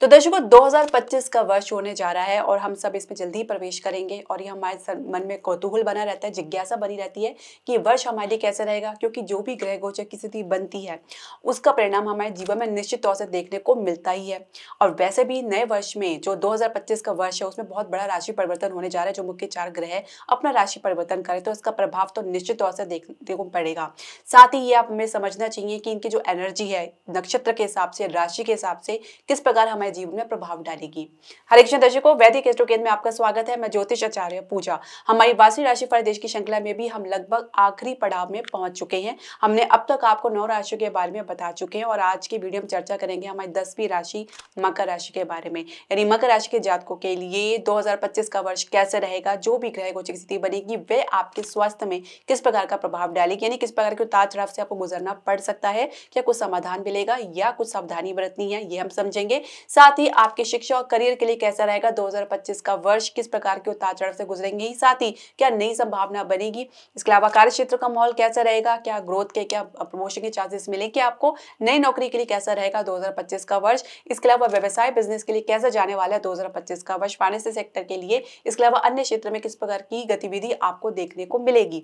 तो दर्शकों 2025 का वर्ष होने जा रहा है और हम सब इसमें जल्दी ही प्रवेश करेंगे और ये हमारे मन में कौतूहल बना रहता है, जिज्ञासा बनी रहती है कि वर्ष हमारे लिए कैसे रहेगा, क्योंकि जो भी ग्रह गोचर की स्थिति बनती है उसका परिणाम हमारे जीवन में निश्चित तौर से देखने को मिलता ही है। और वैसे भी नए वर्ष में जो 2025 का वर्ष है उसमें बहुत बड़ा राशि परिवर्तन होने जा रहा है। जो मुख्य 4 ग्रह अपना राशि परिवर्तन करें तो इसका प्रभाव तो निश्चित तौर से देखने को पड़ेगा। साथ ही ये आप हमें समझना चाहिए कि इनकी जो एनर्जी है नक्षत्र के हिसाब से, राशि के हिसाब से किस प्रकार हमारे जीवन में प्रभाव डालेगी। हरे कृष्ण दर्शकों, वैदिक एस्ट्रो केंद्र में आपका स्वागत है। मैं ज्योतिष आचार्य पूजा। हमारी वार्षिक राशिफल देश की श्रृंखला में भी हम लगभग आखिरी पड़ाव में पहुंच चुके हैं। हमने अब तक आपको 9 राशियों के बारे में बता चुके हैं और आज की वीडियो में चर्चा करेंगे हमारी 10वीं राशि मकर राशि के बारे में। यानी मकर राशि के जातकों के लिए 2025 का वर्ष कैसे रहेगा, जो भी ग्रह गोचर की स्थिति बनेगी वे आपके स्वास्थ्य में किस प्रकार का प्रभाव डालेगी, यानी किस प्रकार के उतार चढ़ाव से आपको गुजरना पड़ सकता है, क्या कुछ समाधान मिलेगा या कुछ सावधानी बरतनी है, ये हम समझेंगे। साथ ही आपके शिक्षा और करियर के लिए कैसा रहेगा 2025 का वर्ष, किस प्रकार के उतार चढ़ाव से गुजरेंगे, ही साथ ही क्या नई संभावना बनेगी। इसके अलावा कार्य क्षेत्र का माहौल कैसा रहेगा, क्या ग्रोथ के, क्या प्रमोशन के चांसेस मिलेंगे आपको, नई नौकरी के लिए कैसा रहेगा 2025 का वर्ष। इसके अलावा व्यवसाय बिजनेस के लिए कैसा जाने वाला है 2025 का वर्ष, फाइनेंशियल सेक्टर के लिए। इसके अलावा अन्य क्षेत्र में किस प्रकार की गतिविधि आपको देखने को मिलेगी।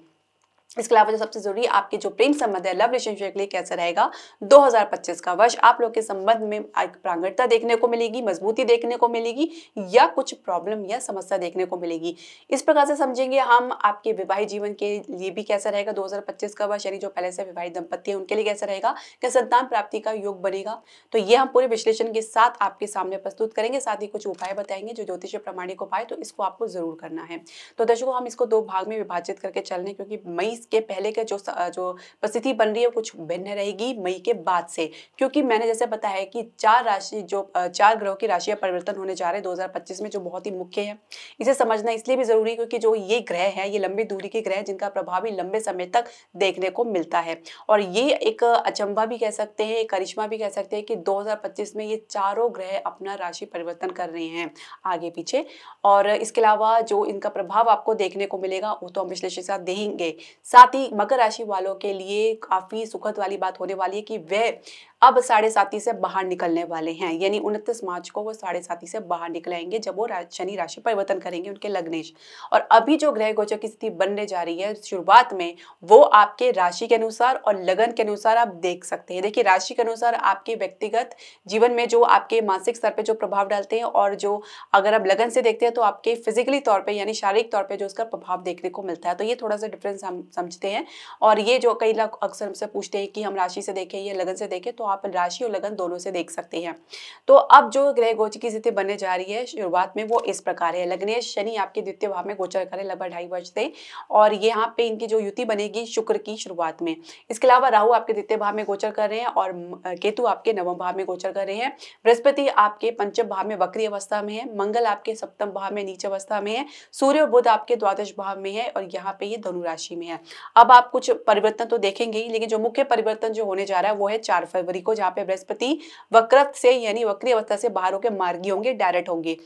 इसके अलावा जो सबसे जरूरी आपके जो प्रेम संबंध है, लव रिलेशनशिप के लिए कैसा रहेगा 2025 का वर्ष। आप लोग के संबंध में एक प्रांगणता देखने को मिलेगी, मजबूती देखने को मिलेगी या कुछ प्रॉब्लम या समस्या देखने को मिलेगी। इस प्रकार से समझेंगे हम आपके विवाहित जीवन के लिए भी कैसा रहेगा 2025 का वर्ष, यानी जो पहले से विवाहित दंपति है उनके लिए कैसा रहेगा, क्या संतान प्राप्ति का योग बनेगा। तो ये हम पूरे विश्लेषण के साथ आपके सामने प्रस्तुत करेंगे। साथ ही कुछ उपाय बताएंगे जो ज्योतिष प्रमाणिक उपाय, तो इसको आपको जरूर करना है। तो दर्शकों हम इसको 2 भाग में विभाजित करके चल रहे हैं, क्योंकि मई के पहले के जो परिस्थिति बन रही है कुछ भिन्न रहेगी मई के बाद से, क्योंकि मैंने जैसे बताया है कि 4 राशि जो 4 ग्रहों की राशियां परिवर्तन होने जा रहे हैं 2025 में, जो बहुत ही मुख्य है। इसे समझना इसलिए भी जरूरी है क्योंकि जो ये ग्रह है ये लंबी दूरी के ग्रह हैं जिनका प्रभाव भी लंबे समय तक देखने को मिलता है। और ये एक अचंभा भी कह सकते हैं, एक करिश्मा भी कह सकते हैं कि 2025 में ये चारों ग्रह अपना राशि परिवर्तन कर रहे हैं आगे पीछे। और इसके अलावा जो इनका प्रभाव आपको देखने को मिलेगा वो तो हम विश्लेषण के साथ देंगे। साथ ही मकर राशि वालों के लिए काफी सुखद वाली बात होने वाली है कि वे अब 7.5 से बाहर निकलने वाले हैं, यानी 29 मार्च को वो 7.5 से बाहर निकलेंगे जब वो शनि राशि परिवर्तन करेंगे उनके लग्नेश। और अभी जो ग्रह गोचर की स्थिति बनने जा रही है शुरुआत में वो आपके राशि के अनुसार और लगन के अनुसार आप देख सकते हैं। देखिए राशि के अनुसार आपके व्यक्तिगत जीवन में जो आपके मानसिक स्तर पे जो प्रभाव डालते हैं, और जो अगर आप लगन से देखते हैं तो आपके फिजिकली तौर पे यानी शारीरिक तौर पे जो उसका प्रभाव देखने को मिलता है। तो ये थोड़ा सा डिफरेंस हम समझते हैं। और ये जो कई लोग अक्सर हमसे पूछते हैं कि हम राशि से देखें या लगन से देखें, तो आप राशि और लगन दोनों से देख सकते हैं। तो अब जो ग्रह गोचर की स्थिति बनने जा रही है शुरुआत में वो इस प्रकार है। लग्नेश शनि आपके द्वितीय भाव में गोचर करें लगभग 2.5 वर्ष से, और यहाँ पे इनकी जो युति बनेगी शुक्र की शुरुआत में। इसके अलावा राहु आपके द्वितीय भाव में गोचर कर रहे हैं और केतु आपके नवम भाव में गोचर कर रहे हैं। बृहस्पति आपके पंचम भाव में वक्री अवस्था में है, मंगल आपके सप्तम भाव में नीच अवस्था में है, सूर्य और बुध आपके द्वादश भाव में है और यहाँ पे ये धनु राशि में है। अब आप कुछ परिवर्तन तो देखेंगे ही, लेकिन जो मुख्य परिवर्तन जो होने जा रहा है वो है 4 फरवरी को, जहाँ पे बृहस्पति वक्रत्व से यानी वक्री अवस्था से बाहर होकर मार्गी होंगे, डायरेक्ट होंगे।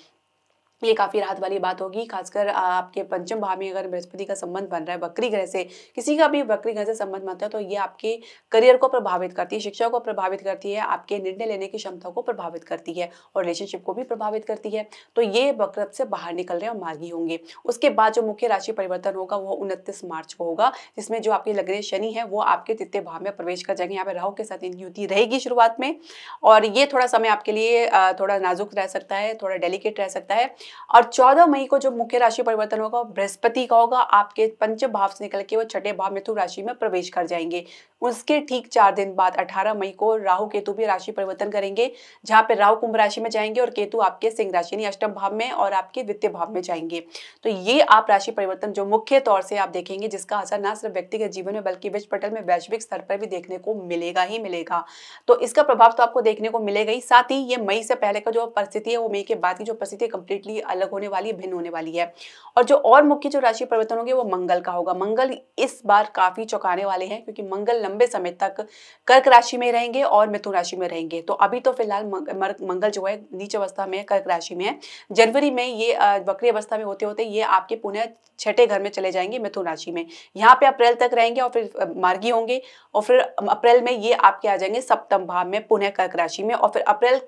ये काफी राहत वाली बात होगी, खासकर आपके पंचम भाव में अगर बृहस्पति का संबंध बन रहा है वक्री ग्रह से, किसी का भी वक्री ग्रह से संबंध बनता है तो ये आपके करियर को प्रभावित करती है, शिक्षा को प्रभावित करती है, आपके निर्णय लेने की क्षमता को प्रभावित करती है और रिलेशनशिप को भी प्रभावित करती है। तो ये वक्रत्व से बाहर निकल रहे हैं और मार्गी होंगे। उसके बाद जो मुख्य राशि परिवर्तन होगा वो 29 मार्च को होगा, जिसमें जो आपके लग्नेश शनि है वो आपके तृतीय भाव में प्रवेश कर जाएंगे। यहाँ पे राहु के साथ इनकी युति रहेगी शुरुआत में, और ये थोड़ा समय आपके लिए थोड़ा नाजुक रह सकता है, थोड़ा डेलिकेट रह सकता है। और 14 मई को जो मुख्य राशि परिवर्तन होगा बृहस्पति का होगा, आपके पंचम भाव से निकल के वो छठे भाव मिथुन राशि में प्रवेश कर जाएंगे। उसके ठीक 4 दिन बाद 18 मई को राहु केतु भी राशि परिवर्तन करेंगे, जहां पे राहु कुंभ राशि में जाएंगे और केतु आपके सिंह राशि यानी अष्टम भाव में और आपके द्वितीय भाव में जाएंगे। तो ये आप राशि परिवर्तन जो मुख्य तौर से आप देखेंगे, जिसका असर ना सिर्फ व्यक्तिगत जीवन में बल्कि विश्व पटल में वैश्विक स्तर पर भी देखने को मिलेगा ही मिलेगा। तो इसका प्रभाव तो आपको देखने को मिलेगा ही। साथ ही ये मई से पहले का जो परिस्थिति है वो मई के बाद की जो परिस्थिति कंप्लीटली अलग होने वाली है, भिन्न होने वाली है। और जो और मुख्य जो राशि परिवर्तन होंगे वो मंगल का होगा। मंगल इस बार काफी चौंकाने वाले हैं, क्योंकि मंगल लंबे समय तक कर्क राशि में रहेंगे और मिथुन राशि में रहेंगे। तो अभी तो फिलहाल मंगल जो है नीच अवस्था में कर्क राशि में है। जनवरी में ये वक्री अवस्था में होते होते ये आपके पुनः छठे घर में चले जाएंगे, मिथुन राशि में। यहाँ पे अप्रैल तक रहेंगे और फिर मार्गी होंगे, और फिर अप्रैल में ये आपके आ जाएंगे सप्तम भाव में पुनः कर्क राशि में, और फिर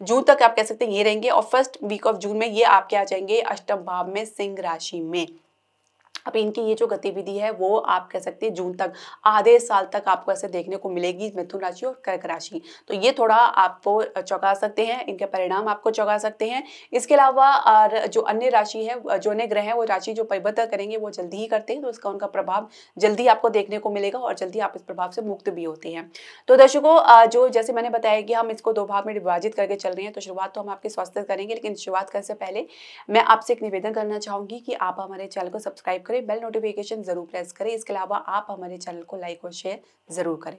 जून तक आप कह सकते हैं ये रहेंगे, और फर्स्ट वीक ऑफ जून में ये आपके आ जाएंगे अष्टम भाव में सिंह राशि में। अब इनकी ये जो गतिविधि है वो आप कह सकते हैं जून तक, आधे साल तक आपको ऐसे देखने को मिलेगी, मिथुन राशि और कर्क राशि। तो ये थोड़ा आपको चौंका सकते हैं, इनके परिणाम आपको चौंका सकते हैं। इसके अलावा और जो अन्य राशि है, जो अन्य ग्रह है, वो राशि जो परिवर्तन करेंगे वो जल्दी ही करते हैं, तो इसका उनका प्रभाव जल्दी आपको देखने को मिलेगा और जल्दी आप इस प्रभाव से मुक्त भी होते हैं। तो दर्शकों, जो जैसे मैंने बताया कि हम इसको 2 भाग में विभाजित करके चल रहे हैं, तो शुरुआत तो हम आपके स्वास्थ्य करेंगे, लेकिन शुरुआत करने से पहले मैं आपसे एक निवेदन करना चाहूंगी कि आप हमारे चैनल को सब्सक्राइब करें, बेल नोटिफिकेशन जरूर प्रेस करें। इसके अलावा आप हमारे चैनल को लाइक और शेयर जरूर करें।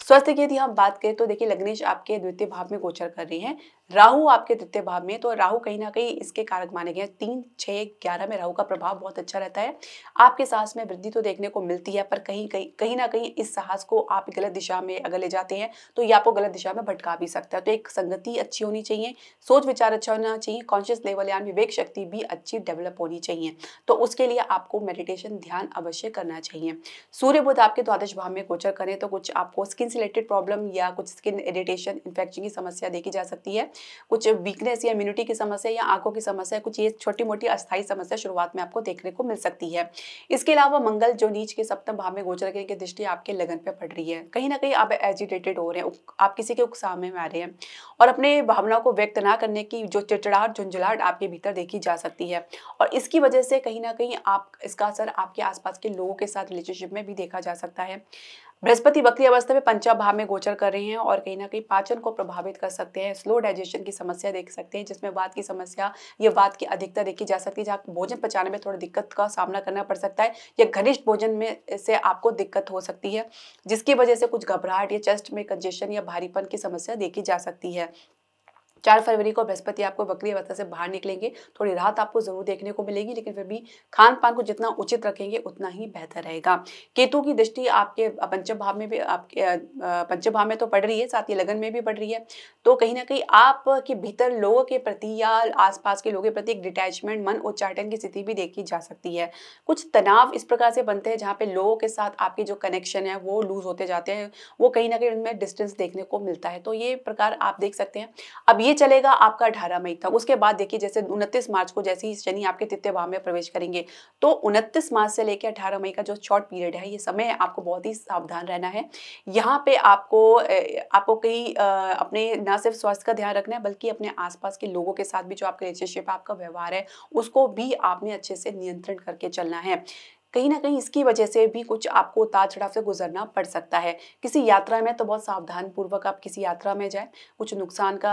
स्वास्थ्य की यदि हम बात करें तो देखिए, लग्नेश आपके द्वितीय भाव में गोचर कर रही हैं, राहु आपके तृतीय भाव में। तो राहु कहीं ना कहीं इसके कारक माने गए। 3, 6, 11 में राहु का प्रभाव बहुत अच्छा रहता है। आपके साहस में वृद्धि तो देखने को मिलती है, पर कहीं ना कहीं इस साहस को आप गलत दिशा में अगर ले जाते हैं तो ये आपको गलत दिशा में भटका भी सकता है। तो एक संगति अच्छी होनी चाहिए, सोच विचार अच्छा होना चाहिए, कॉन्शियस लेवल यानी विवेक शक्ति भी अच्छी डेवलप होनी चाहिए। तो उसके लिए आपको मेडिटेशन, ध्यान अवश्य करना चाहिए। सूर्य बुध आपके द्वादश भाव में गोचर करें तो कुछ आपको स्किन से रिलेटेड प्रॉब्लम या कुछ स्किन इरिटेशन, इन्फेक्शन की समस्या देखी जा सकती है, कुछ वीकनेस या इम्यूनिटी की समस्या या आंखों की समस्या, कुछ ये छोटी मोटी अस्थायी समस्या शुरुआत में आपको देखने को मिल सकती है। इसके अलावा मंगल जो नीच के सप्तम भाव में गोचर करने की दृष्टि आपके लगन पे पड़ रही है, कहीं ना कहीं आप एजिटेटेड हो रहे हैं, आप किसी के उकसावे में आ रहे हैं, और अपने भावनाओं को व्यक्त ना करने की जो चिड़चिड़ाहट, झुंझलाहट आपके भीतर देखी जा सकती है। और इसकी वजह से कहीं ना कहीं इसका असर आपके आसपास के लोगों के साथ रिलेशनशिप में भी देखा जा सकता है। बृहस्पति वक्री अवस्था में पंचम भाव में गोचर कर रहे हैं और कहीं ना कहीं पाचन को प्रभावित कर सकते हैं, स्लो डाइजेशन की समस्या देख सकते हैं, जिसमें वात की समस्या या वात की अधिकता देखी जा सकती है, जहाँ भोजन पचाने में थोड़ा दिक्कत का सामना करना पड़ सकता है, या घनिष्ठ भोजन में से आपको दिक्कत हो सकती है, जिसकी वजह से कुछ घबराहट या चेस्ट में कंजेशन या भारीपन की समस्या देखी जा सकती है। 4 फरवरी को बृहस्पति आपको वक्री अवस्था से बाहर निकलेंगे, थोड़ी राहत आपको जरूर देखने को मिलेगी, लेकिन फिर भी खान पान को जितना उचित रखेंगे उतना ही बेहतर रहेगा। केतु की दृष्टि आपके पंचम भाव में भी, आपके पंचम भाव में तो पड़ रही है, साथ ही लगन में भी पड़ रही है। तो कहीं ना कहीं आपके भीतर लोगों के प्रति या आसपास के लोगों के प्रति एक डिटैचमेंट, मन उच्चाटन की स्थिति भी देखी जा सकती है। कुछ तनाव इस प्रकार से बनते हैं जहाँ पे लोगों के साथ आपके जो कनेक्शन है वो लूज होते जाते हैं, वो कहीं ना कहीं उनमें डिस्टेंस देखने को मिलता है। तो ये प्रकार आप देख सकते हैं। अब ये चलेगा आपका 18 मई तक। उसके बाद देखिए, जैसे 29 मार्च को जैसे ही शनि आपके तृतीय भाव में प्रवेश करेंगे, तो 29 मार्च से लेकर 18 मई का जो शॉर्ट पीरियड है, ये समय आपको बहुत ही सावधान रहना है। यहाँ पे आपको कहीं अपने ना सिर्फ स्वास्थ्य का ध्यान रखना है, बल्कि अपने आसपास के लोगों के साथ भी जो आपका रिलेशनशिप, आपका व्यवहार है, उसको भी आपने अच्छे से नियंत्रण करके चलना है। कहीं ना कहीं इसकी वजह से भी कुछ आपको उतार चढ़ाव से गुजरना पड़ सकता है। किसी यात्रा में तो बहुत सावधान पूर्वक आप किसी यात्रा में जाएं, कुछ नुकसान का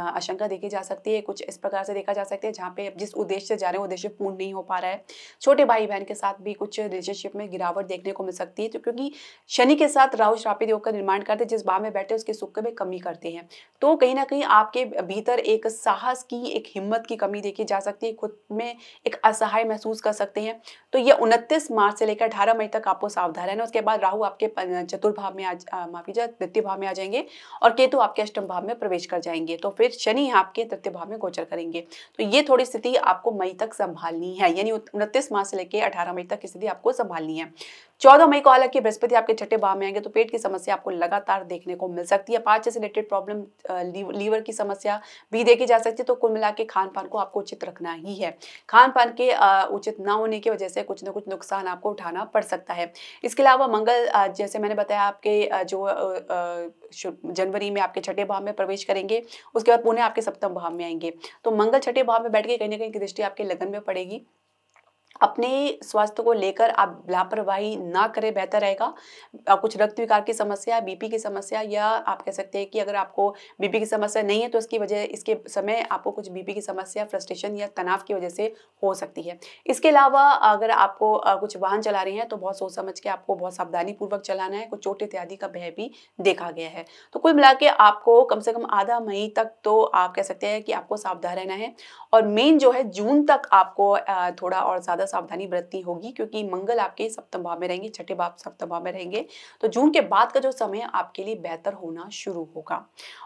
आशंका देखी जा सकती है। कुछ इस प्रकार से देखा जा सकता है जहाँ पे जिस उद्देश्य से जा रहे हैं उद्देश्य पूर्ण नहीं हो पा रहा है। छोटे भाई बहन के साथ भी कुछ रिलेशनशिप में गिरावट देखने को मिल सकती है, तो क्योंकि शनि के साथ राहु श्रापित योग का निर्माण करते, जिस भाव में बैठे उसके सुख में कमी करते हैं। तो कहीं ना कहीं आपके भीतर एक साहस की, एक हिम्मत की कमी देखी जा सकती है, खुद में एक असहाय महसूस कर सकते हैं। तो ये 29 मार्च से लेकर 18 मई तक आपको सावधान रहना। उसके बाद राहु आपके चतुर्भाव में द्वितीय भाव में आ जाएंगे और केतु आपके अष्टम भाव में प्रवेश कर जाएंगे। तो फिर शनि आपके तृतीय भाव में गोचर करेंगे। तो ये थोड़ी स्थिति आपको मई तक संभालनी है, यानी 29 मार्च से लेकर 18 मई तक की स्थिति आपको संभालनी है। 14 मई को हालांकि बृहस्पति आपके छठे भाव में आएंगे, तो पेट की समस्या आपको लगातार देखने को मिल सकती है। पाचन से रिलेटेड प्रॉब्लम, लीवर की समस्या भी देखी जा सकती है। तो कुल मिला के खान पान को आपको उचित रखना ही है। खान पान के उचित ना होने की वजह से कुछ ना कुछ नुकसान आपको उठाना पड़ सकता है। इसके अलावा मंगल, जैसे मैंने बताया, आपके जनवरी में आपके छठे भाव में प्रवेश करेंगे, उसके बाद पुनः आपके सप्तम भाव में आएंगे। तो मंगल छठे भाव में बैठ के कहीं ना कहीं की दृष्टि आपके लगन में पड़ेगी अपने स्वास्थ्य को लेकर आप लापरवाही ना करें, बेहतर रहेगा। कुछ रक्त विकार की समस्या, बीपी की समस्या, या आप कह सकते हैं कि अगर आपको बीपी की समस्या नहीं है तो इसके समय आपको कुछ बीपी की समस्या, फ्रस्ट्रेशन या तनाव की वजह से हो सकती है। इसके अलावा अगर आपको कुछ वाहन चला रहे हैं तो बहुत सोच समझ के आपको बहुत सावधानी पूर्वक चलाना है। कुछ चोट इत्यादि का भय भी देखा गया है। तो कुल मिला के आपको कम से कम आधा मई तक तो आप कह सकते हैं कि आपको सावधान रहना है, और मेन जो है जून तक आपको थोड़ा और ज़्यादा सावधानी बरतनी होगी, क्योंकि मंगल आपके सप्तम भाव में रहेंगे, छठे भाव सप्तम भाव में रहेंगे। तो जून के बाद का जो समय आपके लिए बेहतर होना शुरू होगा।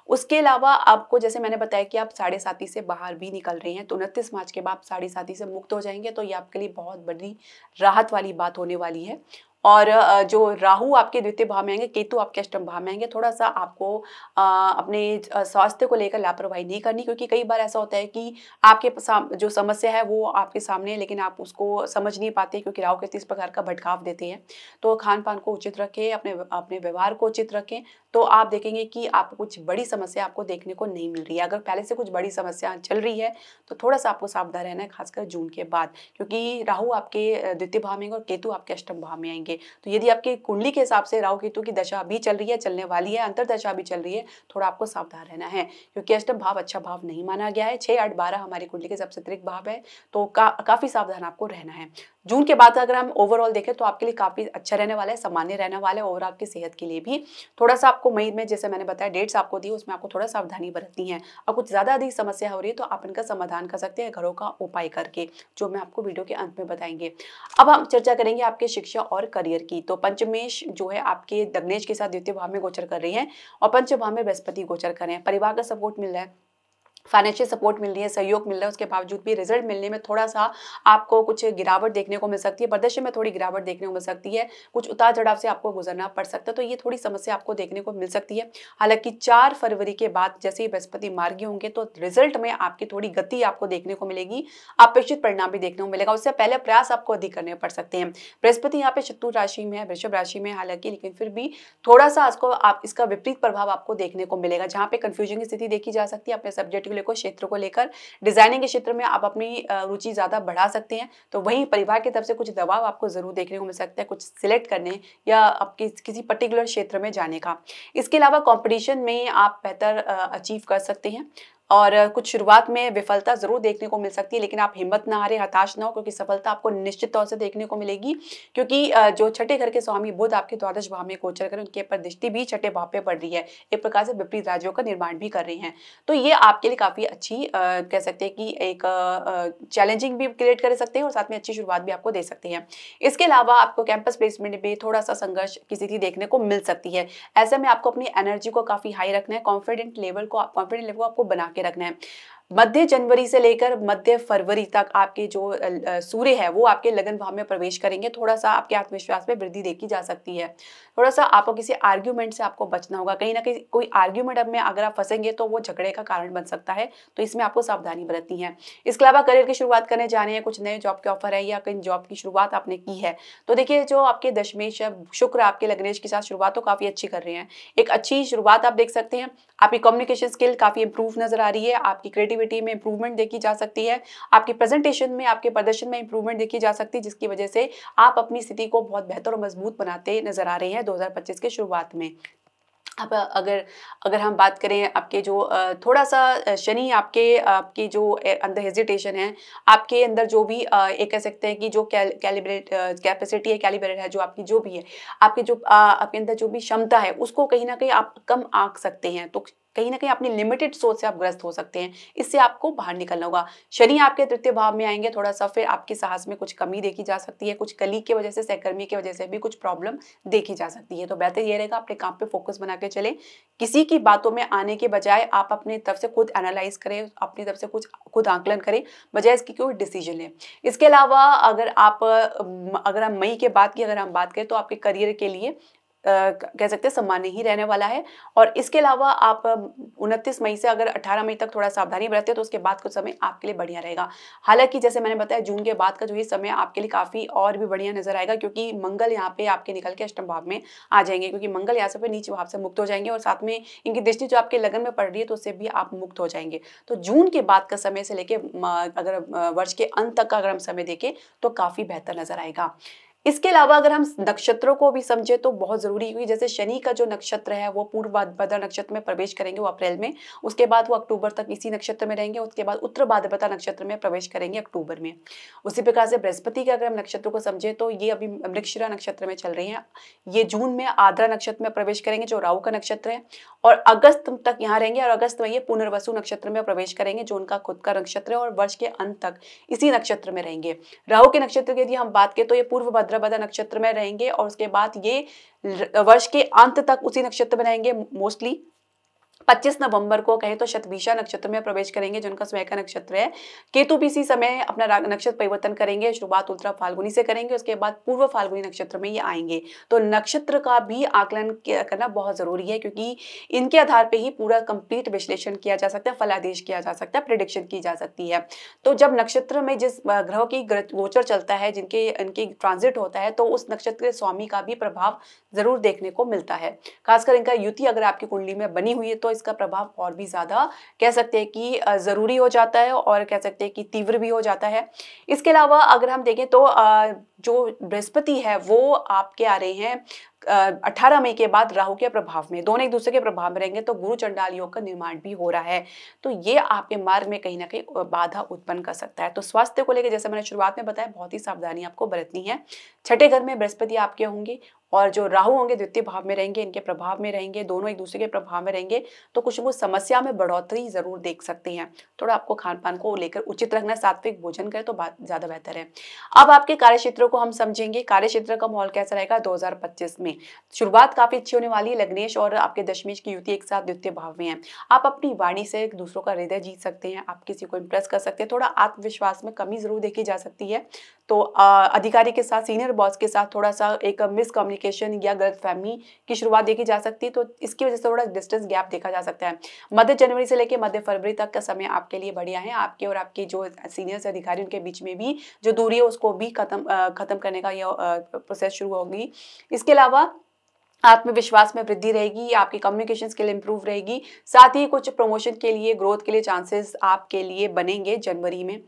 उसके अलावा आपको, जैसे मैंने बताया कि आप साढ़े साती से बाहर भी निकल रहे हैं, तो 29 मार्च के बाद साढ़े साती से मुक्त हो जाएंगे, तो ये आपके लिए बहुत बड़ी राहत वाली बात होने वाली है। और जो राहु आपके द्वितीय भाव में आएंगे, केतु आपके अष्टम भाव में आएंगे, थोड़ा सा आपको अपने स्वास्थ्य को लेकर लापरवाही नहीं करनी, क्योंकि कई बार ऐसा होता है कि आपके जो समस्या है वो आपके सामने है, लेकिन आप उसको समझ नहीं पाते, क्योंकि राहु केतु इस प्रकार का भटकाव देते हैं। तो खान पान को उचित रखें, अपने अपने व्यवहार को उचित रखें, तो आप देखेंगे कि आपको कुछ बड़ी समस्या आपको देखने को नहीं मिल रही है। अगर पहले से कुछ बड़ी समस्या चल रही है तो थोड़ा सा आपको सावधान रहना है, खासकर जून के बाद, क्योंकि राहु आपके द्वितीय भाव में और केतु आपके अष्टम भाव में आएंगे। तो यदि आपकी कुंडली के हिसाब से राहु केतु की दशा भी चल रही है, चलने वाली है, अंतरदशा भी चल रही है, थोड़ा आपको सावधान रहना है, क्योंकि अष्टम भाव अच्छा भाव नहीं माना गया है। 6, 8, 12 हमारी कुंडली के सबसे अतिरिक्त भाव है, तो काफी सावधान आपको रहना है। जून के बाद अगर हम ओवरऑल देखें तो आपके लिए काफी अच्छा रहने वाला है, सामान्य रहने वाला है, और आपकी सेहत के लिए भी थोड़ा सा आपको मई में, जैसे मैंने बताया डेट्स आपको दी, उसमें आपको थोड़ा सावधानी बरतनी है। और कुछ ज्यादा अधिक समस्या हो रही है तो आप इनका समाधान कर सकते हैं घरों का उपाय करके, जो मैं आपको वीडियो के अंत में बताएंगे। अब हम चर्चा करेंगे आपके शिक्षा और करियर की। तो पंचमेश जो है आपके लग्नेश के साथ द्वितीय भाव में गोचर कर रही है, और पंचम भाव में बृहस्पति गोचर कर रहे हैं। परिवार का सपोर्ट मिल रहा है, फाइनेंशियल सपोर्ट मिल रही है, सहयोग मिल रहा है, उसके बावजूद भी रिजल्ट मिलने में थोड़ा सा आपको कुछ गिरावट देखने को मिल सकती है, प्रदर्शन में थोड़ी गिरावट देखने को मिल सकती है, कुछ उतार चढ़ाव से आपको गुजरना पड़ सकता है, तो ये थोड़ी समस्या आपको देखने को मिल सकती है। हालांकि 4 फरवरी के बाद जैसे ही बृहस्पति मार्गी होंगे तो रिजल्ट में आपकी थोड़ी गति आपको देखने को मिलेगी, अपेक्षित परिणाम भी देखने को मिलेगा। उससे पहले प्रयास आपको अधिक करने पड़ सकते हैं। बृहस्पति यहाँ पे शत्रु राशि में है, वृषभ राशि में, हालांकि लेकिन फिर भी थोड़ा सा इसका विपरीत प्रभाव आपको देखने को मिलेगा, जहाँ पे कंफ्यूजन की स्थिति देखी जा सकती है। अपने सब्जेक्ट को लेकर, क्षेत्र को लेकर, डिजाइनिंग के क्षेत्र में आप अपनी रुचि ज्यादा बढ़ा सकते हैं। तो वहीं परिवार की तरफ से कुछ दबाव आपको जरूर देखने को मिल सकता है, कुछ सिलेक्ट करने या आपके किसी पर्टिकुलर क्षेत्र में जाने का। इसके अलावा कंपटीशन में आप बेहतर अचीव कर सकते हैं, और कुछ शुरुआत में विफलता जरूर देखने को मिल सकती है, लेकिन आप हिम्मत ना हारें, हताश ना हो, क्योंकि सफलता आपको निश्चित तौर से देखने को मिलेगी। क्योंकि जो छठे घर के स्वामी बुध आपके द्वादश भाव में गोचर करें, उनके ऊपर दृष्टि भी छठे भाव पे पड़ रही है, एक प्रकार से विपरीत राज्यों का निर्माण भी कर रहे हैं। तो ये आपके लिए काफी अच्छी कह सकते हैं कि एक चैलेंजिंग भी क्रिएट कर सकते हैं, और साथ में अच्छी शुरुआत भी आपको दे सकते हैं। इसके अलावा आपको कैंपस प्लेसमेंट में थोड़ा सा संघर्ष की स्थिति देखने को मिल सकती है। ऐसे में आपको अपनी एनर्जी को काफी हाई रखना है, कॉन्फिडेंट लेवल को आपको बना के रखना है। मध्य जनवरी से लेकर मध्य फरवरी तक आपके जो सूर्य है वो आपके लगन भाव में प्रवेश करेंगे, थोड़ा सा आपके आत्मविश्वास में वृद्धि देखी जा सकती है। थोड़ा सा आपको किसी आर्ग्यूमेंट से आपको बचना होगा, कहीं ना कहीं कोई आर्ग्यूमेंट में अगर आप फंसेंगे तो वो झगड़े का कारण बन सकता है, तो इसमें आपको सावधानी बरतनी है। इसके अलावा करियर की शुरुआत करने जा रहे हैं, कुछ नए जॉब के ऑफर है या कहीं जॉब की शुरुआत आपने की है, तो देखिए जो आपके दशमेश शुक्र आपके लग्नेश के साथ शुरुआत तो काफी अच्छी कर रहे हैं, एक अच्छी शुरुआत आप देख सकते हैं। आपकी कम्युनिकेशन स्किल काफी इंप्रूव नजर आ रही है, आपकी क्रिएटिविटी में इंप्रूवमेंट देखी जा सकती है, आपकी प्रेजेंटेशन में, आपके प्रदर्शन में इंप्रूवमेंट देखी जा सकती है, जिसकी वजह से आप अपनी स्थिति को बहुत बेहतर और मजबूत बनाते नजर आ रहे हैं 2025 के शुरुआत में। अब अगर हम बात करें आपके जो थोड़ा सा शनि आपके जो अंदर हेजिटेशन है, आपके अंदर जो भी एक कह सकते हैं कि जो कैलिब्रेट कैपेसिटी है, कैलिब्रेट है, जो आपकी जो भी है, आपके अंदर जो भी क्षमता है, उसको कहीं ना कहीं आप कम आंक सकते हैं। तो कहीं ना कहीं अपनी लिमिटेड सोच से आप ग्रस्त हो सकते हैं, इससे आपको बाहर निकलना होगा। शनि आपके तृतीय भाव में आएंगे, थोड़ा सा फिर आपके साहस में कुछ कमी देखी जा सकती है, कुछ कलीग की वजह से, सहकर्मी की वजह से भी कुछ प्रॉब्लम देखी जा सकती है। तो बेहतर ये रहेगा अपने काम पे फोकस बना के चले, किसी की बातों में आने के बजाय आप अपनी तरफ से खुद एनालाइज करें, अपनी तरफ से कुछ खुद आंकलन करें, बजाय इसकी कोई डिसीजन लें। इसके अलावा अगर हम मई के बाद की अगर हम बात करें तो आपके करियर के लिए कह सकते हैं सामान्य ही रहने वाला है। और इसके अलावा आप 29 मई से अगर 18 मई तक थोड़ा सावधानी बरतते हैं तो उसके बाद कुछ समय आपके लिए बढ़िया रहेगा। हालांकि जैसे मैंने बताया जून के बाद का जो ये समय आपके लिए काफी और भी बढ़िया नजर आएगा, क्योंकि मंगल यहाँ पे आपके निकल के अष्टम भाव में आ जाएंगे, क्योंकि मंगल यहाँ से फिर नीच भाव से मुक्त हो जाएंगे और साथ में इनकी दृष्टि जो आपके लगन में पड़ रही है तो उससे भी आप मुक्त हो जाएंगे। तो जून के बाद का समय से लेके अगर वर्ष के अंत तक का अगर हम समय देखें तो काफी बेहतर नजर आएगा। इसके अलावा अगर हम नक्षत्रों को भी समझे तो बहुत जरूरी है, जैसे शनि का जो नक्षत्र है वो पूर्व भाद्रपदा नक्षत्र में प्रवेश करेंगे वो अप्रैल में, उसके बाद वो अक्टूबर तक इसी नक्षत्र में रहेंगे, उसके बाद उत्तर भाद्रपदा नक्षत्र में प्रवेश करेंगे अक्टूबर में। उसी प्रकार से बृहस्पति के अगर हम नक्षत्र को समझे तो ये अभी मृगशिरा नक्षत्र में चल रही है, ये जून में आद्रा नक्षत्र में प्रवेश करेंगे जो राहु का नक्षत्र है, और अगस्त तक यहाँ रहेंगे और अगस्त में ये पुनर्वसु नक्षत्र में प्रवेश करेंगे जो उनका खुद का नक्षत्र है, और वर्ष के अंत तक इसी नक्षत्र में रहेंगे। राहु के नक्षत्र की यदि हम बात करें तो ये पूर्व भाद्रपदा नक्षत्र में रहेंगे और उसके बाद ये वर्ष के अंत तक उसी नक्षत्र में रहेंगे। मोस्टली 25 नवंबर को कहें तो शतभिषा नक्षत्र में प्रवेश करेंगे जो उनका स्वयं का नक्षत्र है। केतु भी इसी समय अपना नक्षत्र परिवर्तन करेंगे, शुरुआत उत्तरा फाल्गुनी से करेंगे, उसके बाद पूर्व फाल्गुनी नक्षत्र में ये आएंगे। तो नक्षत्र का भी आकलन करना बहुत जरूरी है, क्योंकि इनके आधार पर ही पूरा कंप्लीट विश्लेषण किया जा सकता है, फलादेश किया जा सकता है, प्रिडिक्शन की जा सकती है। तो जब नक्षत्र में जिस ग्रह की गोचर चलता है, जिनके इनकी ट्रांजिट होता है, तो उस नक्षत्र के स्वामी का भी प्रभाव जरूर देखने को मिलता है। खासकर इनका युति अगर आपकी कुंडली में बनी हुई है तो इसका प्रभाव और भी ज्यादा कह सकते हैं कि जरूरी हो जाता है और कह सकते हैं कि तीव्र भी हो जाता है। इसके अलावा अगर हम देखें तो जो बृहस्पति है वो आपके आ रहे हैं 18 मई के बाद राहु के प्रभाव में, दोनों एक दूसरे के प्रभाव में रहेंगे, तो गुरु चंडाल योग का निर्माण भी हो रहा है। तो ये आपके मार्ग में कहीं ना कहीं बाधा उत्पन्न कर सकता है। तो स्वास्थ्य को लेकर जैसे मैंने शुरुआत में बताया बहुत ही सावधानी आपको बरतनी है। छठे घर में बृहस्पति आपके होंगे और जो राहु होंगे द्वितीय भाव में रहेंगे, इनके प्रभाव में रहेंगे, दोनों एक दूसरे के प्रभाव में रहेंगे, तो कुछ वो समस्या में बढ़ोतरी जरूर देख सकते हैं। थोड़ा आपको खान पान को लेकर उचित रखना, सात्विक भोजन करें तो बात ज्यादा बेहतर है। अब आपके कार्य क्षेत्रों को हम समझेंगे। कार्य क्षेत्र का माहौल कैसा रहेगा 2025 में। शुरुआत काफी अच्छी होने वाली है। लग्नेश और आपके दशमेश की युति एक साथ द्वितीय भाव में है। आप अपनी वाणी से एक दूसरों का हृदय जीत सकते हैं, आप किसी को इंप्रेस कर सकते हैं। थोड़ा आत्मविश्वास में कमी जरूर देखी जा सकती है। तो अधिकारी के साथ, सीनियर बॉस के साथ थोड़ा सा एक मिसकम्युनिकेशन या गलतफहमी की शुरुआत देखी जा सकती है, तो इसकी वजह से थोड़ा डिस्टेंस गैप देखा जा सकता है। मध्य जनवरी से लेकर मध्य फरवरी तक का समय आपके लिए बढ़िया है। आपके और आपके जो सीनियर अधिकारी उनके बीच में भी जो दूरी है उसको भी खत्म करने का यह प्रोसेस शुरू होगी। इसके अलावा आत्मविश्वास में वृद्धि रहेगी, आपकी कम्युनिकेशन स्किल इंप्रूव रहेगी, साथ ही कुछ प्रमोशन के लिए, ग्रोथ के लिए चांसेस आपके लिए बनेंगे जनवरी में।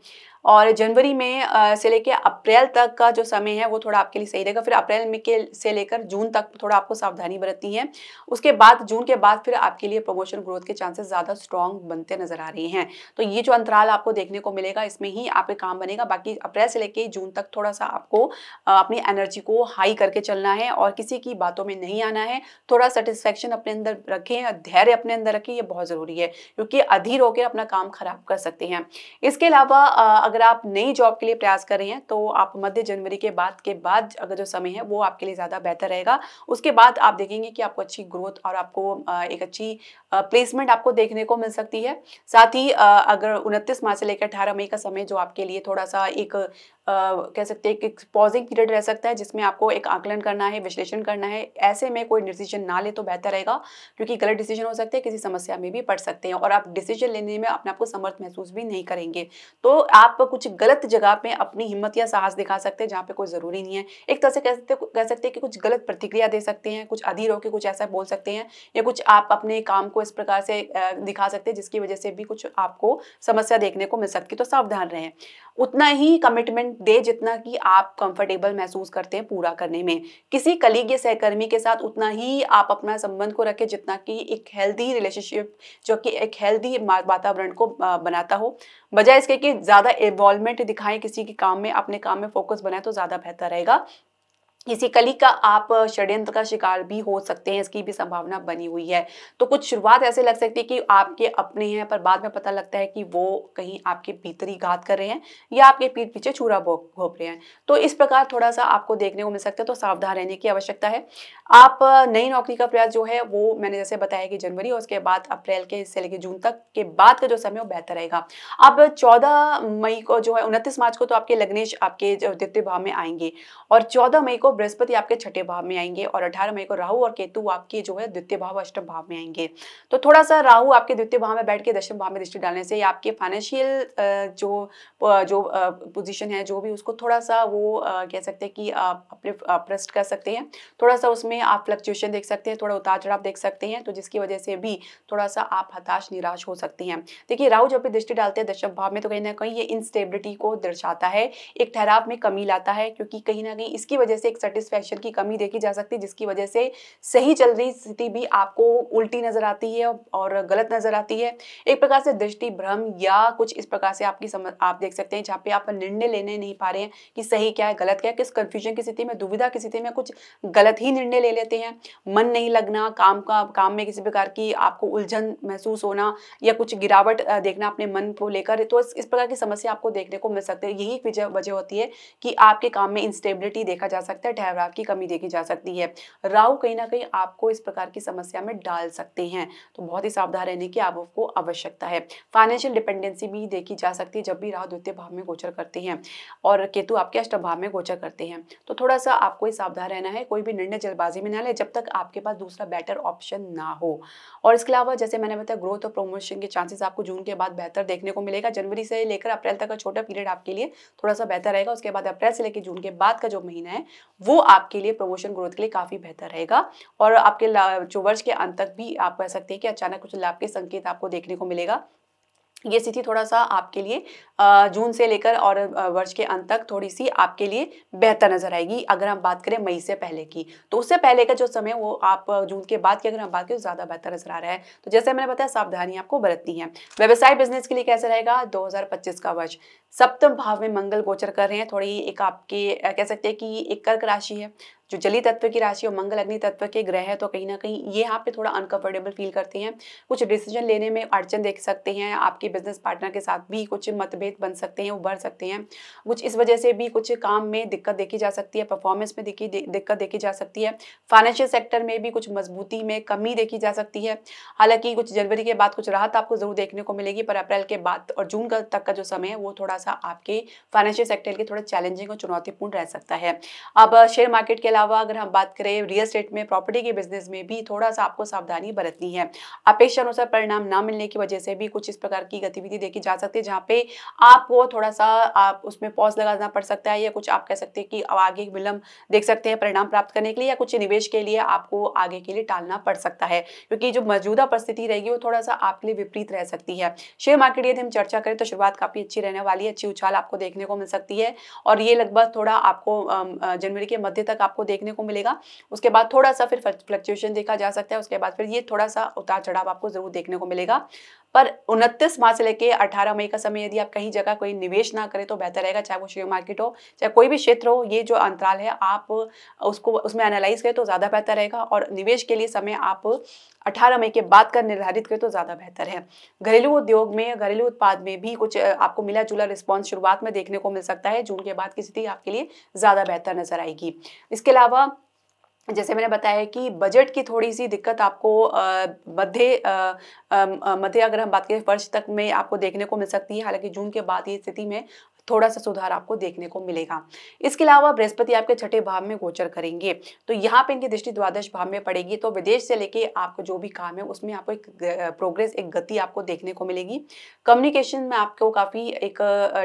और जनवरी में से लेकर अप्रैल तक का जो समय है वो थोड़ा आपके लिए सही रहेगा। फिर अप्रैल में के से लेकर जून तक थोड़ा आपको सावधानी बरतनी है। उसके बाद जून के बाद फिर आपके लिए प्रमोशन ग्रोथ के चांसेस ज़्यादा स्ट्रॉन्ग बनते नजर आ रहे हैं। तो ये जो अंतराल आपको देखने को मिलेगा इसमें ही आपके काम बनेगा। बाकी अप्रैल से लेकर जून तक थोड़ा सा आपको अपनी एनर्जी को हाई करके चलना है और किसी की बातों में नहीं आना है। थोड़ा सेटिस्फेक्शन अपने अंदर रखें, धैर्य अपने अंदर रखें, ये बहुत ज़रूरी है, क्योंकि अधीर होकर अपना काम खराब कर सकते हैं। इसके अलावा अगर आप नई जॉब के लिए प्रयास कर रहे हैं तो आप मध्य जनवरी के बाद अगर जो समय है वो आपके लिए ज़्यादा बेहतर रहेगा। उसके बाद आप देखेंगे कि आपको अच्छी ग्रोथ और आपको एक अच्छी प्लेसमेंट आपको देखने को मिल सकती है। साथ ही अगर 29 मार्च से लेकर 18 मई का समय जो आपके लिए थोड़ा सा एक कह सकते हैं कि पॉजिंग पीरियड रह सकता है, जिसमें आपको एक आकलन करना है, विश्लेषण करना है। ऐसे में कोई डिसीजन ना ले तो बेहतर रहेगा, क्योंकि गलत डिसीजन हो सकते हैं, किसी समस्या में भी पड़ सकते हैं और आप डिसीजन लेने में अपने आप को समर्थ महसूस भी नहीं करेंगे। तो आप कुछ गलत जगह पे अपनी हिम्मत या साहस दिखा सकते हैं जहाँ पे कोई ज़रूरी नहीं है। एक तरह से कह सकते हैं कि कुछ गलत प्रतिक्रिया दे सकते हैं, कुछ अधीर होकर कुछ ऐसा बोल सकते हैं, या कुछ आप अपने काम को इस प्रकार से दिखा सकते हैं जिसकी वजह से भी कुछ आपको समस्या देखने को मिल सकती है। तो सावधान रहें, उतना ही कमिटमेंट दे जितना कि आप कंफर्टेबल महसूस करते हैं पूरा करने में। किसी कलीग या सहकर्मी के साथ उतना ही आप अपना संबंध को रखें जितना कि एक हेल्दी रिलेशनशिप, जो कि एक हेल्दी वातावरण को बनाता हो, बजाय इसके कि ज़्यादा इन्वॉल्वमेंट दिखाएं किसी के काम में, अपने काम में फोकस बनाएं तो ज़्यादा बेहतर रहेगा। किसी कलीग का आप षड्यंत्र का शिकार भी हो सकते हैं, इसकी भी संभावना बनी हुई है। तो कुछ शुरुआत ऐसे लग सकती है कि आपके अपने हैं, पर बाद में पता लगता है कि वो कहीं आपके भीतरी घात कर रहे हैं या आपके पीठ पीछे छुरा घोंप रहे हैं। तो इस प्रकार थोड़ा सा आपको देखने को मिल सकता है, तो सावधान रहने की आवश्यकता है। आप नई नौकरी का प्रयास जो है वो मैंने जैसे बताया कि जनवरी और उसके बाद अप्रैल के से लेकर जून तक के बाद का जो समय वो बेहतर रहेगा। अब 14 मई को जो है 29 मार्च को तो आपके लग्नेश आपके जो द्वितीय भाव में आएंगे और 14 मई को बृहस्पति आपके छठे भाव में आएंगे और 18 मई को राहु और केतु आपके जो है द्वितीय भाव अष्टम भाव में आएंगे। तो थोड़ा सा राहु आपके द्वितीय भाव में बैठ के दशम भाव में दृष्टि डालने से आपके फाइनेंशियल जो पोजीशन है जो भी उसको थोड़ा सा वो कह सकते हैं कि आप अपने प्रस्ट कर सकते हैं। थोड़ा सा उसमें आप फ्लक्चुएशन देख सकते हैं, थोड़ा उतार चढ़ाव देख सकते हैं, तो जिसकी वजह से भी थोड़ा सा आप हताश निराश हो सकते हैं। देखिए राहु जब भी दृष्टि डालते हैं दशम भाव में तो कहीं ना कहीं ये इंस्टेबिलिटी को दर्शाता है, एक ठहराव में कमी लाता है, क्योंकि कहीं ना कहीं इसकी वजह से एक सेटिस्फैक्शन की कमी देखी जा सकती है, जिसकी वजह से सही चल रही स्थिति भी आपको उल्टी नजर आती है और गलत नजर आती है। एक प्रकार से दृष्टि भ्रम या कुछ इस प्रकार से आपकी समझ आप देख सकते हैं जहाँ पे आप निर्णय लेने नहीं पा रहे हैं कि सही क्या है गलत क्या है, किस कंफ्यूजन की स्थिति में, दुविधा की स्थिति में कुछ गलत ही निर्णय ले लेते हैं। मन नहीं लगना, काम में किसी प्रकार की आपको उलझन महसूस होना या कुछ गिरावट देखना अपने मन को लेकर, तो इस प्रकार की समस्या आपको देखने को मिल सकती है। यही वजह होती है कि आपके काम में इंस्टेबिलिटी देखा जा सकता है, ठहराव की कमी देखी जा सकती है। राहु कहीं ना कहीं आपको इस प्रकार की समस्या में डाल सकते हैं, तो बहुत ही सावधान रहने की आपको आवश्यकता है। फाइनेंशियल डिपेंडेंसी भी देखी जा सकती है जब भी राहु द्वितीय भाव में गोचर करते हैं और केतु आपके अष्टम भाव में गोचर करते हैं, तो थोड़ा सा आपको ही सावधान रहना है। कोई भी निर्णय जल्दबाजी में ना ले जब तक आपके पास दूसरा बेटर ऑप्शन ना हो। और इसके अलावा जैसे मैंने बताया ग्रोथ और प्रमोशन के चांसेस आपको जून के बाद बेहतर देखने को मिलेगा। जनवरी से लेकर अप्रैल तक का छोटा पीरियड आपके लिए थोड़ा सा बेहतर रहेगा। उसके बाद अप्रैल से लेकर जून के बाद का जो महीना है वो आपके लिए प्रमोशन ग्रोथ के लिए काफी बेहतर रहेगा। और आपके जो वर्ष के अंत तक भी आप कह सकते हैं कि अचानक कुछ लाभ के संकेत आपको देखने को मिलेगा। ये स्थिति थोड़ा सा आपके लिए जून से लेकर और वर्ष के अंत तक थोड़ी सी आपके लिए बेहतर नजर आएगी। अगर हम बात करें मई से पहले की, तो उससे पहले का जो समय वो आप जून के बाद की अगर हम बात करें तो ज्यादा बेहतर नजर आ रहा है। तो जैसे मैंने बताया सावधानी आपको बरतनी है। व्यवसाय बिजनेस के लिए कैसे रहेगा 2025 का वर्ष? सप्तम भाव में मंगल गोचर कर रहे हैं। थोड़ी एक आपके कह सकते हैं कि एक कर्क राशि है जो जली तत्व की राशि और मंगल अग्नि तत्व के ग्रह है, तो कहीं ना कहीं ये यहाँ पे थोड़ा अनकंफर्टेबल फील करते हैं। कुछ डिसीजन लेने में अड़चन देख सकते हैं। आपके बिजनेस पार्टनर के साथ भी कुछ मतभेद बन सकते हैं, उभर सकते हैं। कुछ इस वजह से भी कुछ काम में दिक्कत देखी जा सकती है, परफॉर्मेंस में दिक्कत देखी जा सकती है। फाइनेंशियल सेक्टर में भी कुछ मजबूती में कमी देखी जा सकती है। हालांकि कुछ जनवरी के बाद कुछ राहत आपको जरूर देखने को मिलेगी, पर अप्रैल के बाद और जून तक का जो समय है वो थोड़ा सा आपके फाइनेंशियल सेक्टर के थोड़ा चैलेंजिंग और चुनौतीपूर्ण रह सकता है। अब शेयर मार्केट के अलावा अगर हम बात करें रियल एस्टेट में, प्रॉपर्टी के बिजनेस में भी थोड़ा सा आपको सावधानी बरतनी है। अपेक्षा अनुसार परिणाम ना मिलने की वजह से भी कुछ इस प्रकार की गतिविधि देखी जा सकती है जहाँ पे आपको थोड़ा सा आप उसमें पॉज लगाना पड़ सकता है, या कुछ आप कह सकते हैं कि आगे विलंब देख सकते हैं परिणाम प्राप्त करने के लिए, या कुछ निवेश के लिए आपको आगे के लिए टालना पड़ सकता है, क्योंकि जो मौजूदा परिस्थिति रहेगी वो थोड़ा सा आपके लिए विपरीत रह सकती है। शेयर मार्केट यदि हम चर्चा करें तो शुरुआत काफी अच्छी रहने वाली है, अच्छी उछाल आपको देखने को मिल सकती है और ये लगभग थोड़ा आपको जनवरी के मध्य तक आपको देखने को मिलेगा। उसके बाद थोड़ा सा फिर फ्लक्चुएशन देखा जा सकता है, उसके बाद फिर ये थोड़ा सा उतार चढ़ाव आपको जरूर देखने को मिलेगा। पर 29 मार्च से लेके 18 मई का समय यदि आप कहीं जगह कोई निवेश ना करें तो बेहतर रहेगा, चाहे वो शेयर मार्केट हो चाहे कोई भी क्षेत्र हो। ये जो अंतराल है आप उसको उसमें एनालाइज करें तो ज़्यादा बेहतर रहेगा, और निवेश के लिए समय आप 18 मई के बाद का निर्धारित करें तो ज़्यादा बेहतर है। घरेलू उद्योग में, घरेलू उत्पाद में भी कुछ आपको मिला जुला रिस्पॉन्स शुरुआत में देखने को मिल सकता है। जून के बाद की स्थिति आपके लिए ज़्यादा बेहतर नजर आएगी। इसके अलावा जैसे मैंने बताया कि बजट की थोड़ी सी दिक्कत आपको मध्य अगर हम बात करें वर्ष तक में आपको देखने को मिल सकती है। हालांकि जून के बाद ये स्थिति में थोड़ा सा सुधार आपको देखने को मिलेगा। इसके अलावा बृहस्पति आपके छठे भाव में गोचर करेंगे, तो यहाँ पे इनकी दृष्टि द्वादश भाव में पड़ेगी, तो विदेश से लेके आपको जो भी काम है उसमें आपको एक प्रोग्रेस, एक गति आपको देखने को मिलेगी। कम्युनिकेशन में आपको काफी एक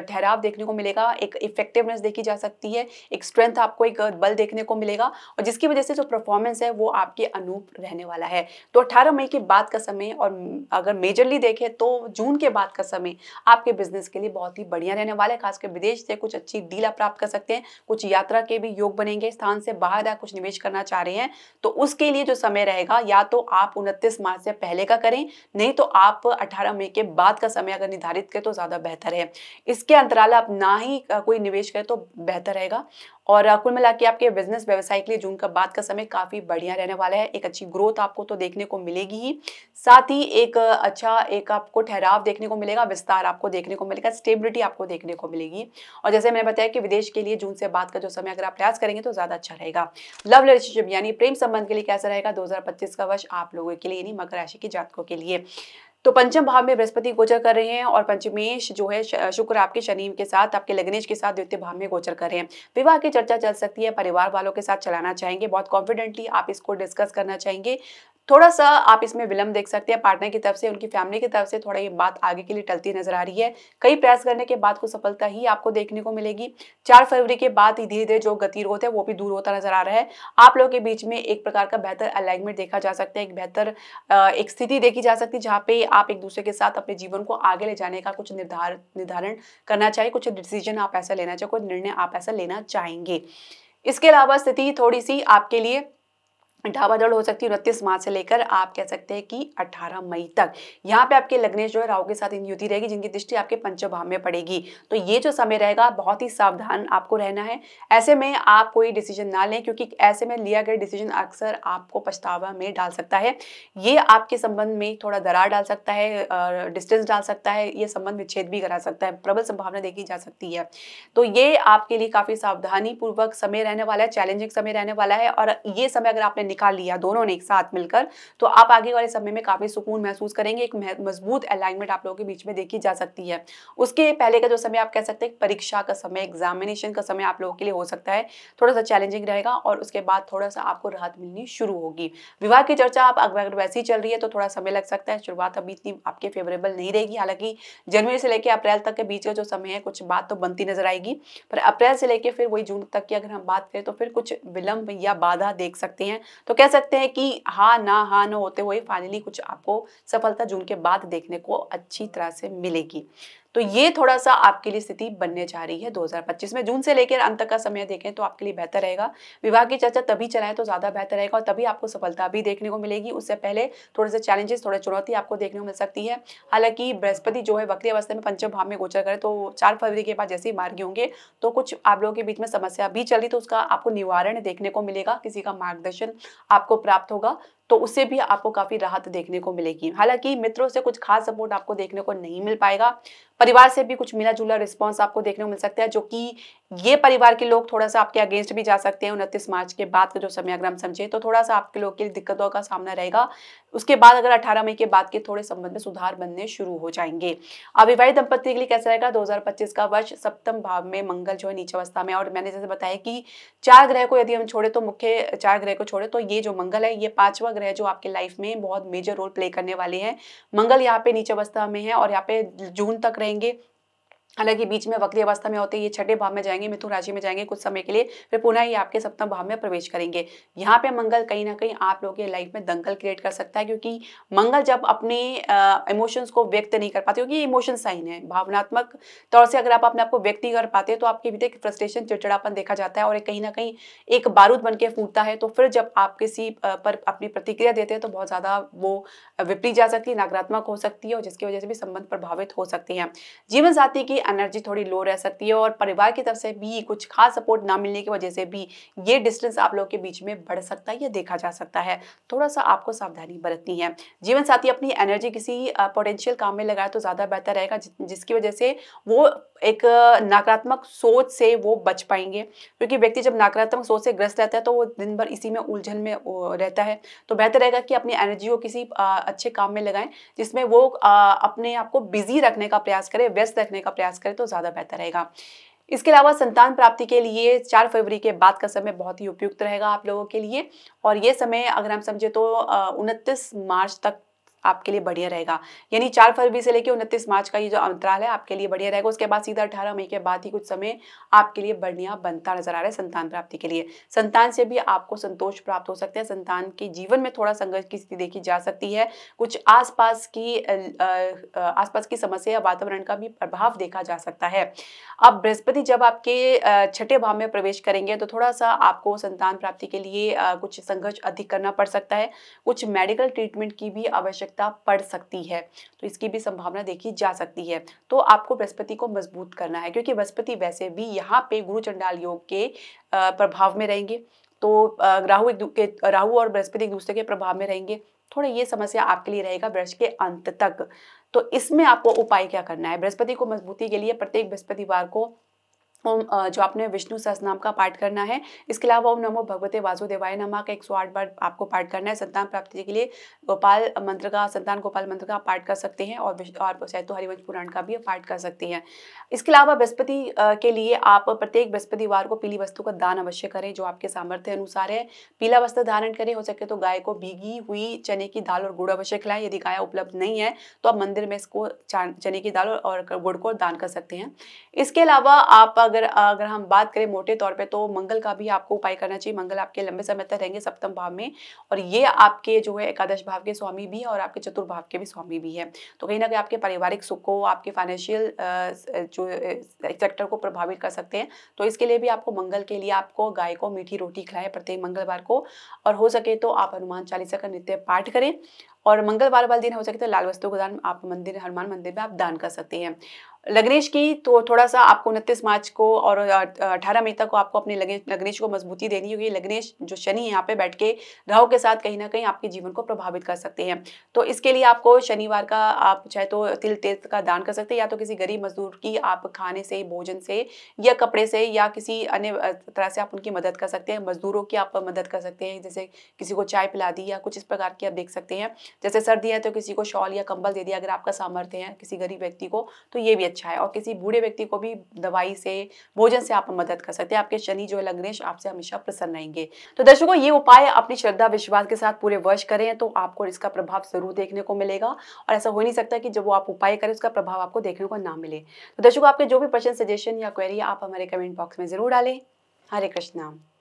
ठहराव देखने को मिलेगा, एक इफेक्टिवनेस देखी जा सकती है, एक स्ट्रेंथ आपको एक बल देखने को मिलेगा, और जिसकी वजह से जो परफॉर्मेंस है वो आपके अनुरूप रहने वाला है। तो 18 मई के बाद का समय, और अगर मेजरली देखें तो जून के बाद का समय आपके बिजनेस के लिए बहुत ही बढ़िया रहने वाला है। खासकर विदेश से कुछ अच्छी डील आप प्राप्त कर सकते हैं, कुछ यात्रा के भी योग बनेंगे, स्थान से बाहर आप कुछ निवेश करना चाह रहे हैं तो उसके लिए जो समय रहेगा या तो आप 29 मार्च से पहले का करें, नहीं तो आप 18 मई के बाद का समय अगर निर्धारित करें तो ज्यादा बेहतर है। इसके अंतराल आप ना ही कोई निवेश करें तो बेहतर रहेगा। और कुल मिला के आपके बिजनेस व्यवसाय के लिए जून का बाद का समय काफी बढ़िया रहने वाला है। एक अच्छी ग्रोथ आपको तो देखने को मिलेगी ही, साथ ही एक अच्छा एक आपको ठहराव देखने को मिलेगा, विस्तार आपको देखने को मिलेगा, स्टेबिलिटी आपको देखने को मिलेगी। और जैसे मैंने बताया कि विदेश के लिए जून से बाद का जो समय अगर आप प्रयास करेंगे तो ज्यादा अच्छा रहेगा। लव रिलेशनशिप यानी प्रेम संबंध के लिए कैसा रहेगा 2025 का वर्ष आप लोगों के लिए, यानी मकर राशि के जातकों के लिए? तो पंचम भाव में बृहस्पति गोचर कर रहे हैं और पंचमेश जो है शुक्र आपके शनि के साथ, आपके लग्नेश के साथ द्वितीय भाव में गोचर कर रहे हैं। विवाह की चर्चा चल सकती है, परिवार वालों के साथ चलाना चाहेंगे, बहुत कॉन्फिडेंटली आप इसको डिस्कस करना चाहेंगे। थोड़ा सा आप इसमें विलंब देख सकते हैं, पार्टनर की तरफ से, उनकी फैमिली की तरफ से थोड़ा ये बात आगे के लिए टलती नजर आ रही है। कई प्रयास करने के बाद कुछ सफलता ही आपको देखने को मिलेगी। 4 फरवरी के बाद ही धीरे धीरे जो गतिरोध है वो भी दूर होता नजर आ रहा है। आप लोगों के बीच में एक प्रकार का बेहतर अलाइनमेंट देखा जा सकता है, एक बेहतर एक स्थिति देखी जा सकती है जहाँ पे आप एक दूसरे के साथ अपने जीवन को आगे ले जाने का कुछ निर्धारण करना चाहिए, कुछ डिसीजन आप ऐसा लेना चाहिए, कोई निर्णय आप ऐसा लेना चाहेंगे। इसके अलावा स्थिति थोड़ी सी आपके लिए ढाबाडोल हो सकती है 29 मार्च से लेकर आप कह सकते हैं कि 18 मई तक। यहाँ पे आपके लग्नेश जो है राहु के साथ इन युति रहेगी, जिनकी दृष्टि आपके पंचम भाव में पड़ेगी। तो ये जो समय रहेगा बहुत ही सावधान आपको रहना है। ऐसे में आप कोई डिसीजन ना लें, क्योंकि ऐसे में लिया गया डिसीजन अक्सर आपको पछतावा में डाल सकता है। ये आपके संबंध में थोड़ा दरार डाल सकता है, डिस्टेंस डाल सकता है, ये संबंध विच्छेद भी करा सकता है, प्रबल संभावना देखी जा सकती है। तो ये आपके लिए काफी सावधानी पूर्वक समय रहने वाला है, चैलेंजिंग समय रहने वाला है। और ये समय अगर आपने निकाल लिया दोनों ने एक साथ मिलकर, तो आप आगे वाले समय में काफी सुकून महसूस करेंगे। एक मजबूत अलाइनमेंट आप लोगों के बीच में देखी जा सकती है। उसके पहले का जो समय आप कह सकते हैं परीक्षा का समय, एग्जामिनेशन का समय आप लोगों के लिए हो सकता है थोड़ा सा चैलेंजिंग रहेगा, और उसके बाद थोड़ा सा आपको राहत मिलनी शुरू होगी। विवाह की चर्चा आप अगर वैसे ही चल रही है तो थोड़ा समय लग सकता है, शुरुआत अभी इतनी आपके फेवरेबल नहीं रहेगी। हालांकि जनवरी से लेकर अप्रैल तक के बीच का जो समय है कुछ बात तो बनती नजर आएगी, पर अप्रैल से लेकर फिर वही जून तक की अगर हम बात करें तो फिर कुछ विलंब या बाधा देख सकते हैं। तो कह सकते हैं कि हाँ ना होते हुए फाइनली कुछ आपको सफलता जून के बाद देखने को अच्छी तरह से मिलेगी। तो ये थोड़ा सा आपके लिए स्थिति बनने जा रही है 2025 में। जून से लेकर अंत तक का समय देखें तो आपके लिए बेहतर रहेगा। विवाह की चर्चा तभी चलाएं तो ज्यादा बेहतर रहेगा, और तभी आपको सफलता भी देखने को मिलेगी। उससे पहले थोड़े से चैलेंजेस, थोड़ी चुनौती आपको देखने को मिल सकती है। हालांकि बृहस्पति जो है वक्री अवस्था में पंचम भाव में गोचर करे, तो 4 फरवरी के बाद जैसे ही मार्गी होंगे तो कुछ आप लोगों के बीच में समस्या भी चली, तो उसका आपको निवारण देखने को मिलेगा, किसी का मार्गदर्शन आपको प्राप्त होगा, तो उससे भी आपको काफी राहत देखने को मिलेगी। हालांकि मित्रों से कुछ खास सपोर्ट आपको देखने को नहीं मिल पाएगा। परिवार से भी कुछ मिला जुला रिस्पांस आपको देखने को मिल सकता है, जो कि ये परिवार के लोग थोड़ा सा आपके अगेंस्ट भी जा सकते हैं। 29 मार्च के बाद का जो समय अगर हम समझे तो थोड़ा सा आपके लोग के लिए दिक्कतों का सामना रहेगा। उसके बाद अगर 18 मई के बाद के थोड़े संबंध में सुधार बनने शुरू हो जाएंगे। अविवाहित दंपति के लिए कैसा रहेगा 2025 का वर्ष? सप्तम भाव में मंगल जो है नीच अवस्था में, और मैंने जैसे बताया कि 4 ग्रह को यदि हम छोड़े तो मुख्य 4 ग्रह को छोड़े तो ये जो मंगल है ये 5वां ग्रह जो आपके लाइफ में बहुत मेजर रोल प्ले करने वाले हैं। मंगल यहाँ पे नीच अवस्था में है और यहाँ पे जून तक रहेंगे। हालांकि बीच में वक्री अवस्था में होते हैं, ये 6ठे भाव में जाएंगे, मिथुन राशि में जाएंगे कुछ समय के लिए, फिर पुनः ये आपके सप्तम भाव में प्रवेश करेंगे। यहाँ पे मंगल कहीं ना कहीं आप लोगों के लाइफ में दंगल क्रिएट कर सकता है, क्योंकि मंगल जब अपने इमोशंस को व्यक्त नहीं कर पाते, क्योंकि इमोशन साइन है, भावनात्मक तौर से अगर आप अपने आप को व्यक्त नहीं कर पाते तो आपके भीतर फ्रस्ट्रेशन, चिड़चिड़ापन देखा जाता है, और कहीं ना कहीं एक बारूद बन के फूटता है। तो फिर जब आप किसी पर अपनी प्रतिक्रिया देते हैं तो बहुत ज्यादा वो विपरीत जा सकती है, नकारात्मक हो सकती है, और जिसकी वजह से भी संबंध प्रभावित हो सकते हैं। जीवन साथी की एनर्जी थोड़ी लो रह सकती है, और परिवार की तरफ से भी कुछ खास सपोर्ट ना मिलने की वजह से भी ये डिस्टेंस आप लोगों के बीच में बढ़ सकता है, ये देखा जा सकता है। थोड़ा सा आपको सावधानी बरतनी है। जीवन साथी अपनी एनर्जी किसी पोटेंशियल काम में लगाए तो ज्यादा बेहतर रहेगा, जिसकी वजह से वो एक नकारात्मक सोच से वो बच पाएंगे, क्योंकि व्यक्ति जब नकारात्मक सोच से ग्रस्त रहता है तो वो दिन भर इसी में उलझन में रहता है। तो बेहतर रहेगा कि अपनी एनर्जी को किसी अच्छे काम में लगाएं, जिसमें वो अपने आप को बिजी रखने का प्रयास करे, व्यस्त रखने का प्रयास करे, तो ज्यादा बेहतर रहेगा। इसके अलावा संतान प्राप्ति के लिए 4 फरवरी के बाद का समय बहुत ही उपयुक्त रहेगा आप लोगों के लिए, और ये समय अगर हम समझे तो 29 मार्च तक आपके लिए बढ़िया रहेगा। यानी 4 फरवरी से लेकर 29 मार्च का ये जो अंतराल है आपके लिए बढ़िया रहेगा। उसके बाद सीधा 18 मई के बाद ही कुछ समय आपके लिए बढ़िया बनता नजर आ रहा है संतान प्राप्ति के लिए। संतान से भी आपको संतोष प्राप्त हो सकता है। संतान के जीवन में थोड़ा संघर्ष की स्थिति देखी जा सकती है। कुछ आसपास की समस्या या वातावरण का भी प्रभाव देखा जा सकता है। अब बृहस्पति जब आपके 6ठे भाव में प्रवेश करेंगे तो थोड़ा सा आपको संतान प्राप्ति के लिए कुछ संघर्ष अधिक करना पड़ सकता है। कुछ मेडिकल ट्रीटमेंट की भी आवश्यकता पड़ सकती है, तो इसकी भी संभावना देखी जा सकती है। तो आपको बृहस्पति को मजबूत करना है, क्योंकि बृहस्पति वैसे भी यहाँ पे गुरु चंडाल योग के प्रभाव में रहेंगे। तो राहु और बृहस्पति एक दूसरे के प्रभाव में रहेंगे। थोड़ा ये समस्या आपके लिए रहेगा वर्ष के अंत तक। तो इसमें आपको उपाय क्या करना है? बृहस्पति को मजबूती के लिए प्रत्येक बृहस्पतिवार को जो आपने विष्णु सहस्त्रनाम का पाठ करना है। इसके अलावा ओम नमो भगवते वासुदेवाय नमः का 108 बार आपको पाठ करना है। संतान प्राप्ति के लिए संतान गोपाल मंत्र का आप पाठ कर सकते हैं और चाहे तो हरिवंश पुराण का भी पाठ कर सकती हैं। इसके अलावा बृहस्पति के लिए आप प्रत्येक बृहस्पतिवार को पीली वस्तु का दान अवश्य करें, जो आपके सामर्थ्य अनुसार है। पीला वस्त्र धारण करें, हो सके तो गाय को भीगी हुई चने की दाल और गुड़ अवश्य खिलाएं। यदि गाय उपलब्ध नहीं है तो आप मंदिर में इसको चने की दाल और गुड़ को दान कर सकते हैं। इसके अलावा आप अगर हम बात करें मोटे तौर पे, तो मंगल का भी आपको उपाय करना चाहिए। मंगल आपके लंबे समय तक रहेंगे सप्तम भाव में, और ये आपके जो है एकादश भाव के स्वामी भी है और आपके चतुर्थ भाव के भी स्वामी भी है। तो कहीं ना कहीं आपके पारिवारिक सुख को, आपके फाइनेंशियल जो सेक्टर को प्रभावित कर सकते हैं। तो इसके लिए भी आपको मंगल के लिए आपको गाय को मीठी रोटी खिलाएं प्रत्येक मंगलवार को, और हो सके तो आप हनुमान चालीसा का नित्य पाठ करें। और मंगलवार वाले दिन हो सके तो लाल वस्तु का दान आप हनुमान मंदिर में आप दान कर सकते हैं। लग्नेश की तो थोड़ा सा आपको 29 मार्च को और 18 मई तक को आपको अपने लग्नेश को मजबूती देनी होगी। लग्नेश जो शनि यहाँ पे बैठ के राहु के साथ कहीं ना कहीं आपके जीवन को प्रभावित कर सकते हैं। तो इसके लिए आपको शनिवार का आप चाहे तो तिल तेल का दान कर सकते हैं, या तो किसी गरीब मजदूर की आप खाने से, भोजन से या कपड़े से या किसी अन्य तरह से आप उनकी मदद कर सकते हैं। मजदूरों की आप मदद कर सकते हैं, जैसे किसी को चाय पिला दी या कुछ इस प्रकार की आप देख सकते हैं। जैसे सर्दी है तो किसी को शॉल या कंबल दे दिया अगर आपका सामर्थ्य है किसी गरीब व्यक्ति को, तो ये भी अच्छा है। और किसी बूढ़े व्यक्ति को भी दवाई से, भोजन से आप मदद कर सकते हैं। आपके शनि जो है लग्नेश आपसे हमेशा प्रसन्न रहेंगे। तो दर्शकों, ये उपाय अपनी श्रद्धा विश्वास के साथ पूरे वर्ष करें तो आपको इसका प्रभाव जरूर देखने को मिलेगा, और ऐसा हो नहीं सकता कि जब वो आप उपाय करें उसका प्रभाव आपको देखने को ना मिले। तो दर्शकों, आपके जो भी प्रश्न, सजेशन या क्वेरी आप हमारे कमेंट बॉक्स में जरूर डालें। हरे कृष्णा।